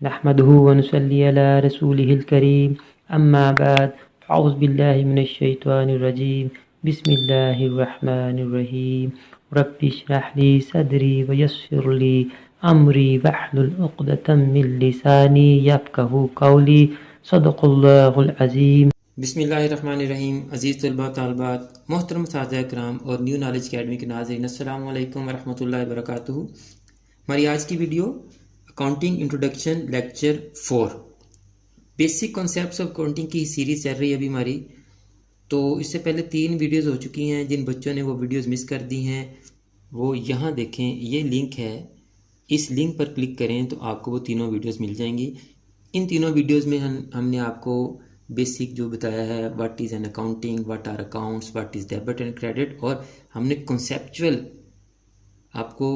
नहमदुहु व नुसल्ली अला रसूलिहिल करीम अम्मा बाद औज़ु बिल्लाहि मिनश शैतानिर रजीम बिस्मिल्लाहिर रहमानिर रहीम रब्बि इश्रह ली सदरी व यस्सिर ली अमरी वहलुल उक़दतम मिन लिसानी यफ़क़हू क़ौली सदक़ल्लाहुल अज़ीम। बिस्मिल्लाहिर्रहमानिर्रहीम। अज़ीज़ तलबा तालबात, मोहतरम साथिया कराम और न्यू नॉलेज अकेडमी के नाज़रीन, अस्सलामु अलैकुम वरहमतुल्लाहि वबरकातुहू। हमारी आज की video accounting introduction lecture 4 basic concepts of accounting की सीरीज़ चल रही है अभी हमारी। तो इससे पहले 3 वीडियोज़ हो चुकी हैं। जिन बच्चों ने वो वीडियोज़ मिस कर दी हैं वो यहाँ देखें, ये लिंक है, इस लिंक पर क्लिक करें तो आपको वो तीनों वीडियोज़ मिल जाएंगी। इन तीनों वीडियोज़ में हमने आपको बेसिक जो बताया है, what is an accounting, what are accounts, what is debit and credit, और हमने कॉन्सेप्चुअल आपको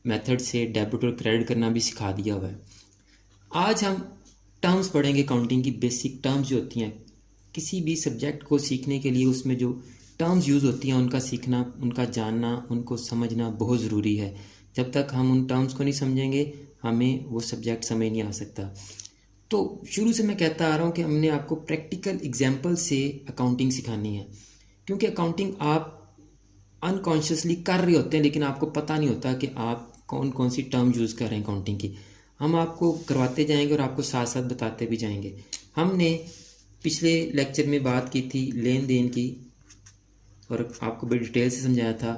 मेथड से डेबिट और क्रेडिट करना भी सिखा दिया हुआ है। आज हम टर्म्स पढ़ेंगे, अकाउंटिंग की बेसिक टर्म्स जो होती हैं। किसी भी सब्जेक्ट को सीखने के लिए उसमें जो टर्म्स यूज़ होती हैं उनका सीखना, उनका जानना, उनको समझना बहुत ज़रूरी है। जब तक हम उन टर्म्स को नहीं समझेंगे हमें वो सब्जेक्ट समझ नहीं आ सकता। तो शुरू से मैं कहता आ रहा हूँ कि हमने आपको प्रैक्टिकल एग्जाम्पल से अकाउंटिंग सिखानी है, क्योंकि अकाउंटिंग आप अनकॉन्शियसली कर रहे होते हैं लेकिन आपको पता नहीं होता कि आप कौन कौन सी टर्म यूज़ कर रहे हैं अकाउंटिंग की। हम आपको करवाते जाएंगे और आपको साथ साथ बताते भी जाएंगे। हमने पिछले लेक्चर में बात की थी लेन देन की और आपको बड़ी डिटेल से समझाया था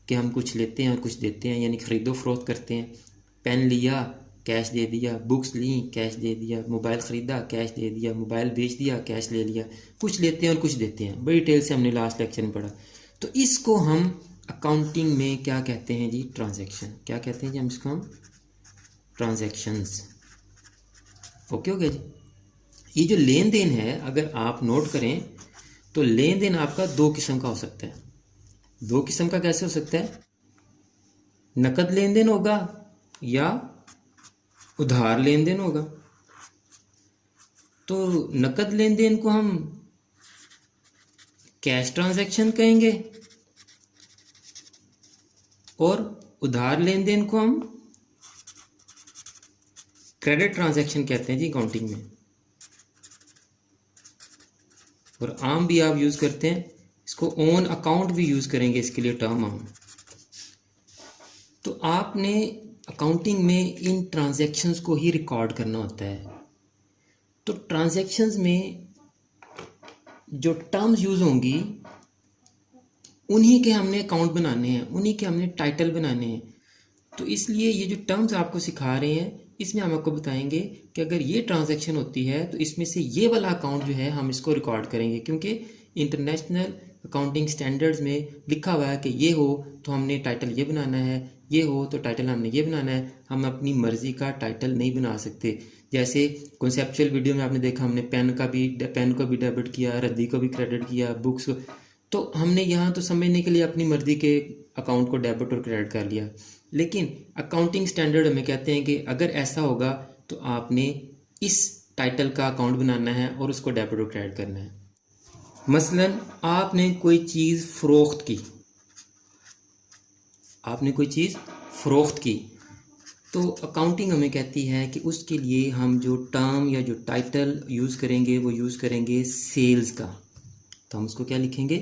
कि हम कुछ लेते हैं और कुछ देते हैं, यानी ख़रीदो फरोख्त करते हैं। पेन लिया, कैश दे दिया, बुक्स ली, कैश दे दिया, मोबाइल ख़रीदा, कैश दे दिया, मोबाइल बेच दिया, कैश ले लिया। कुछ लेते हैं और कुछ देते हैं, बड़ी डिटेल से हमने लास्ट लेक्चर में पढ़ा। तो इसको हम अकाउंटिंग में क्या कहते हैं जी? ट्रांजैक्शन। क्या कहते हैं जी? हम ट्रांजैक्शंस। ओके हो गया जी। ये जो लेन देन है, अगर आप नोट करें तो लेन देन आपका 2 किस्म का हो सकता है। 2 किस्म का कैसे हो सकता है? नकद लेन देन होगा या उधार लेन देन होगा। तो नकद लेन देन को हम कैश ट्रांजैक्शन कहेंगे और उधार लेन देन को हम क्रेडिट ट्रांजैक्शन कहते हैं जी अकाउंटिंग में। और आम भी आप यूज़ करते हैं इसको, ओन अकाउंट भी यूज़ करेंगे इसके लिए टर्म हम। तो आपने अकाउंटिंग में इन ट्रांजैक्शंस को ही रिकॉर्ड करना होता है। तो ट्रांजैक्शंस में जो टर्म्स यूज़ होंगी उन्हीं के हमने अकाउंट बनाने हैं, उन्हीं के हमने टाइटल बनाने हैं। तो इसलिए ये जो टर्म्स आपको सिखा रहे हैं इसमें हम आपको बताएंगे कि अगर ये ट्रांजैक्शन होती है तो इसमें से ये वाला अकाउंट जो है हम इसको रिकॉर्ड करेंगे, क्योंकि इंटरनेशनल अकाउंटिंग स्टैंडर्ड्स में लिखा हुआ है कि ये हो तो हमने टाइटल ये बनाना है, ये हो तो टाइटल हमने ये बनाना है। हम अपनी मर्ज़ी का टाइटल नहीं बना सकते। जैसे कॉन्सेप्चुअल वीडियो में आपने देखा, हमने पेन को भी डेबिट किया, रद्दी को भी क्रेडिट किया, बुक्स को। तो हमने यहाँ तो समझने के लिए अपनी मर्ज़ी के अकाउंट को डेबिट और क्रेडिट कर लिया, लेकिन अकाउंटिंग स्टैंडर्ड हमें कहते हैं कि अगर ऐसा होगा तो आपने इस टाइटल का अकाउंट बनाना है और उसको डेबिट और क्रेडिट करना है। मसलन आपने कोई चीज़ फ़रोख्त की, तो अकाउंटिंग हमें कहती है कि उसके लिए हम जो टर्म या जो टाइटल यूज़ करेंगे वो यूज़ करेंगे सेल्स का। तो हम उसको क्या लिखेंगे?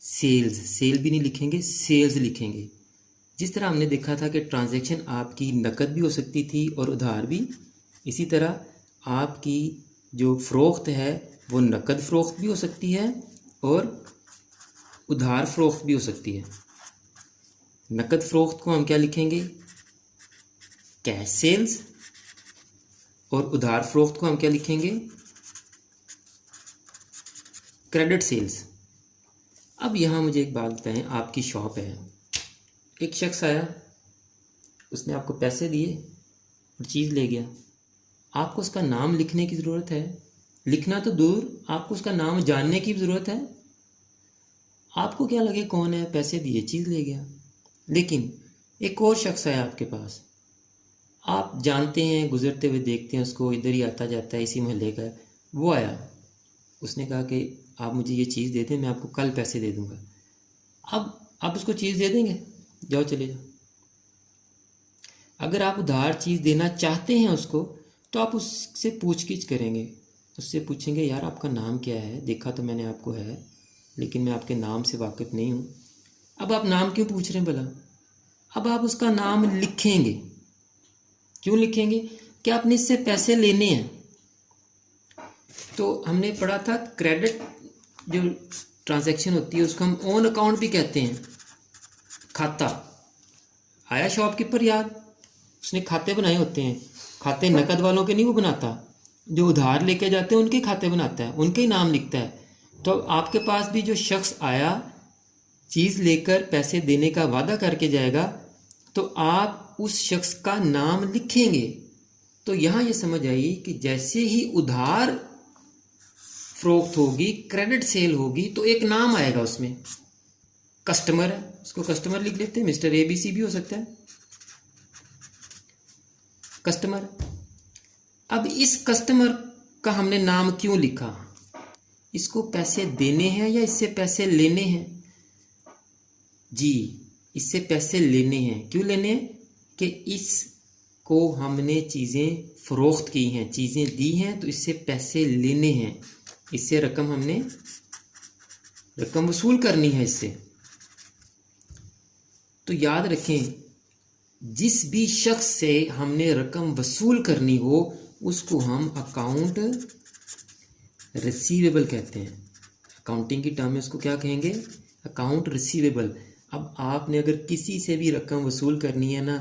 सेल्स। सेल भी नहीं लिखेंगे, सेल्स लिखेंगे। जिस तरह हमने देखा था कि ट्रांजैक्शन आपकी नकद भी हो सकती थी और उधार भी, इसी तरह आपकी जो फ़रोख्त है वो नकद फ़रोख्त भी हो सकती है और उधार फ़रोख्त भी हो सकती है। नकद फ़रोख्त को हम क्या लिखेंगे? Cash sales. और उधार फ़रोख्त को हम क्या लिखेंगे? Credit sales. अब यहाँ मुझे एक बात बताएं, आपकी शॉप है, एक शख्स आया, उसने आपको पैसे दिए और चीज़ ले गया। आपको उसका नाम लिखने की ज़रूरत है, लिखना तो दूर, आपको उसका नाम जानने की भी ज़रूरत है। आपको क्या लगे कौन है, पैसे दिए, चीज़ ले गया। लेकिन एक और शख्स आया आपके पास, आप जानते हैं, गुज़रते हुए देखते हैं उसको, इधर ही आता जाता है, इसी मोहल्ले का है। वो आया, उसने कहा कि आप मुझे ये चीज़ दे दें, मैं आपको कल पैसे दे दूँगा। अब आप उसको चीज़ दे देंगे? जाओ चले जाओ। अगर आप उधार चीज़ देना चाहते हैं उसको तो आप उससे पूछगिछ करेंगे, उससे पूछेंगे यार आपका नाम क्या है, देखा तो मैंने आपको है लेकिन मैं आपके नाम से वाकिफ़ नहीं हूँ। अब आप नाम क्यों पूछ रहे हैं भला? अब आप उसका नाम लिखेंगे। क्यों लिखेंगे? कि आपने इससे पैसे लेने हैं। तो हमने पढ़ा था क्रेडिट जो ट्रांजैक्शन होती है उसको हम ऑन अकाउंट भी कहते हैं। खाता आया शॉपकीपर याद, उसने खाते बनाए होते हैं। खाते नकद वालों के नहीं वो बनाता, जो उधार लेके जाते हैं उनके खाते बनाता है, उनके ही नाम लिखता है। तो आपके पास भी जो शख्स आया चीज़ लेकर पैसे देने का वादा करके जाएगा तो आप उस शख्स का नाम लिखेंगे। तो यहाँ ये समझ आई कि जैसे ही उधार फरोख्त होगी, क्रेडिट सेल होगी, तो एक नाम आएगा उसमें। कस्टमर है, उसको कस्टमर लिख लेते हैं, मिस्टर ABC भी हो सकता है, कस्टमर। अब इस कस्टमर का हमने नाम क्यों लिखा? इसको पैसे देने हैं या इससे पैसे लेने हैं? जी, इससे पैसे लेने हैं। क्यों लेने हैं? कि इसको हमने चीज़ें फ़रोख्त की हैं, चीज़ें दी हैं, तो इससे पैसे लेने हैं, इससे हमने रकम वसूल करनी है इससे। तो याद रखें, जिस भी शख्स से हमने रकम वसूल करनी हो उसको हम अकाउंट रिसीवेबल कहते हैं। अकाउंटिंग की टर्म में उसको क्या कहेंगे? Account receivable. अब आपने अगर किसी से भी रकम वसूल करनी है ना,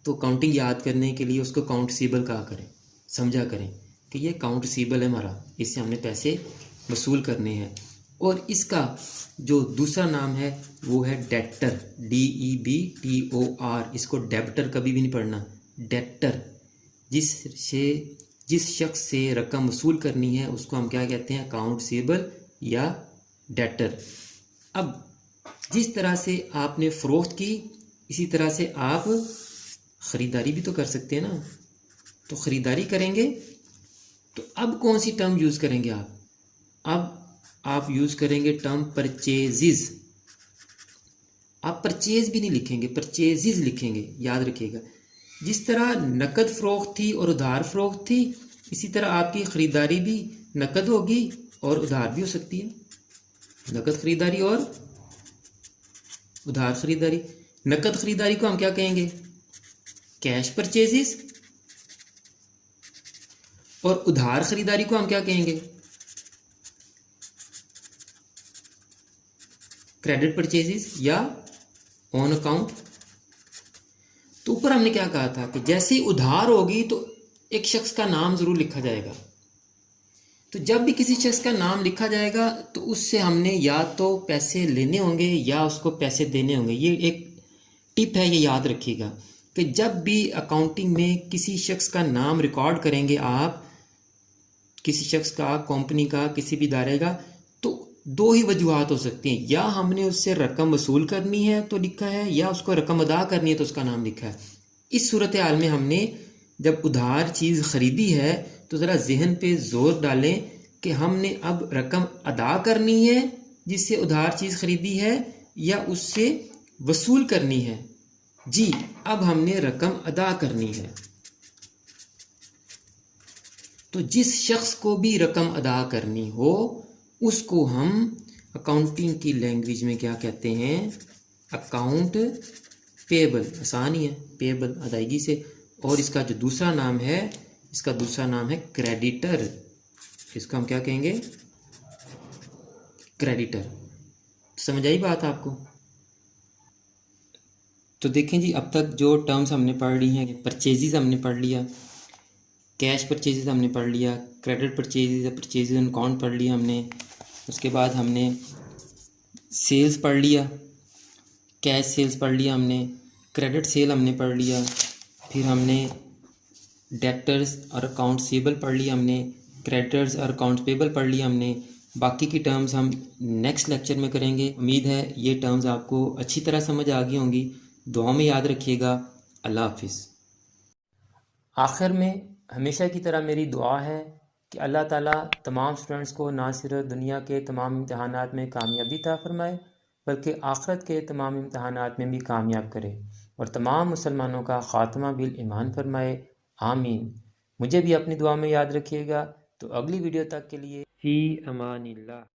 तो अकाउंटिंग याद करने के लिए उसको अकाउंट रिसीवेबल कहा करें, समझा करें कि ये अकाउंट रिसीवेबल है हमारा, इससे हमने पैसे वसूल करने हैं। और इसका जो दूसरा नाम है वो है डेटर, DEBTOR। इसको डेबिटर कभी भी नहीं पढ़ना, डेटर। जिस शख्स से रकम वसूल करनी है उसको हम क्या कहते हैं? अकाउंट रिसीवेबल या डेटर। अब जिस तरह से आपने फ़रोख्त की, इसी तरह से आप ख़रीदारी भी तो कर सकते हैं ना। तो ख़रीदारी करेंगे तो अब कौन सी टर्म यूज़ करेंगे आप? अब आप यूज़ करेंगे टर्म परचेज़। आप परचेज़ भी नहीं लिखेंगे, परचेज़ लिखेंगे, याद रखिएगा। जिस तरह नकद फ़रोख्त थी और उधार फ़रोख्त थी, इसी तरह आपकी ख़रीदारी भी नकद होगी और उधार भी हो सकती है। नकद ख़रीदारी और उधार ख़रीदारी। नकद ख़रीदारी को हम क्या कहेंगे? Cash purchase. और उधार ख़रीदारी को हम क्या कहेंगे? क्रेडिट परचेज़ या ऑन अकाउंट। तो ऊपर हमने क्या कहा था कि जैसे ही उधार होगी तो एक शख्स का नाम ज़रूर लिखा जाएगा। तो जब भी किसी शख्स का नाम लिखा जाएगा तो उससे हमने या तो पैसे लेने होंगे या उसको पैसे देने होंगे। ये एक टिप है, ये याद रखिएगा कि जब भी अकाउंटिंग में किसी शख्स का नाम रिकॉर्ड करेंगे आप, किसी शख्स का, कंपनी का, किसी भी इदारे का, तो दो ही वजूहात हो सकती हैं। या हमने उससे रकम वसूल करनी है तो लिखा है, या उसको रकम अदा करनी है तो उसका नाम लिखा है। इस सूरत हाल में हमने जब उधार चीज़ ख़रीदी है तो ज़रा जहन पे ज़ोर डालें कि हमने अब रकम अदा करनी है जिससे उधार चीज़ ख़रीदी है, या उससे वसूल करनी है। जी, अब हमने रकम अदा करनी है। तो जिस शख्स को भी रकम अदा करनी हो उसको हम अकाउंटिंग की लैंग्वेज में क्या कहते हैं? Account payable. आसान ही है, पेबल अदायगी से। और इसका जो दूसरा नाम है, इसका दूसरा नाम है क्रेडिटर। इसको हम क्या कहेंगे? क्रेडिटर। समझ आई बात आपको? तो देखें जी, अब तक जो टर्म्स हमने पढ़ ली हैं, परचेजेस हमने पढ़ लिया, कैश परचेजेस हमने पढ़ लिया, क्रेडिट परचेजेस या परचेजेस ऑन अकाउंट पढ़ लिया हमने। उसके बाद हमने सेल्स पढ़ लिया, कैश सेल्स पढ़ लिया हमने, क्रेडिट सेल हमने पढ़ लिया, फिर हमने डेटर्स और अकाउंट रिसीवेबल पढ़ लिया हमने, क्रेडिटर्स और अकाउंट पेबल पढ़ लिया हमने। बाकी की टर्म्स हम नेक्स्ट लेक्चर में करेंगे। उम्मीद है ये टर्म्स आपको अच्छी तरह समझ आ गई होंगी। दुआ में याद रखिएगा। अल्लाह हाफिज़। आखिर में हमेशा की तरह मेरी दुआ है कि अल्लाह ताला तमाम स्टूडेंट्स को ना सिर्फ दुनिया के तमाम इम्तहानात में कामयाबी अता फ़रमाए बल्कि आखिरत के तमाम इम्तहानात में भी कामयाब करे और तमाम मुसलमानों का ख़ात्मा बिल ईमान फरमाए। आमीन। मुझे भी अपनी दुआ में याद रखिएगा। तो अगली वीडियो तक के लिए फ़ी अमानिल्लाह।